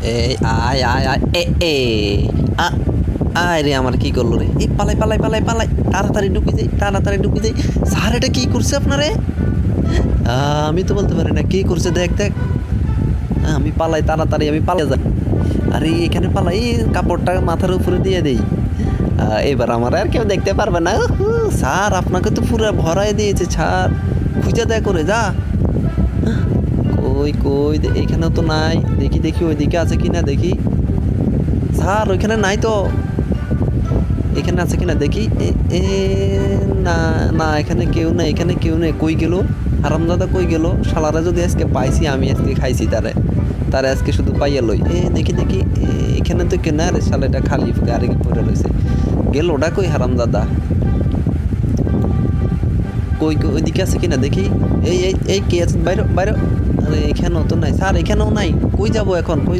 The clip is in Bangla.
এই আয় আয় আয় এ আ আয় রে আমার কি করলো রে এই পালাই পালাই পালাই পালাই তাড়াতাড়ি ঢুকে যাই স্যার এটা কি করছে আপনারে আমি তো বলতে পারি না কি করছে দেখ দেখ আমি পালাই তাড়াতাড়ি আমি পালাই যাই আরে এখানে পালাই কাপড়টা মাথার উপরে দিয়ে দেই এবার আমার আর কেউ দেখতে পারবে না স্যার আপনাকে তো পুরো ভরাই দিয়েছে স্যার খুঁজে দেয় করে যা কই কই এখানেও তো নাই দেখি দেখি ওইদিকে আছে কিনা দেখি স্যার ওইখানে নাই তো এখানে আছে কিনা দেখি এ না না এখানে কেউ নেই কই গেল হারামদাদা কই গেল শালারা যদি আজকে পাইছি আমি আজকে খাইছি তারে আজকে শুধু পাইয়া লই দেখি দেখি এখানে তো কেনা রে শালাটা খালি গাড়ি পড়ে রয়েছে গেল ওটা কই হারামদাদা কই কই ওইদিকে আছে কিনা দেখি এই কে আছে বাইরে বাইরে আরে এখানেও তো নাই স্যার এখানেও নাই কই যাবো এখন কই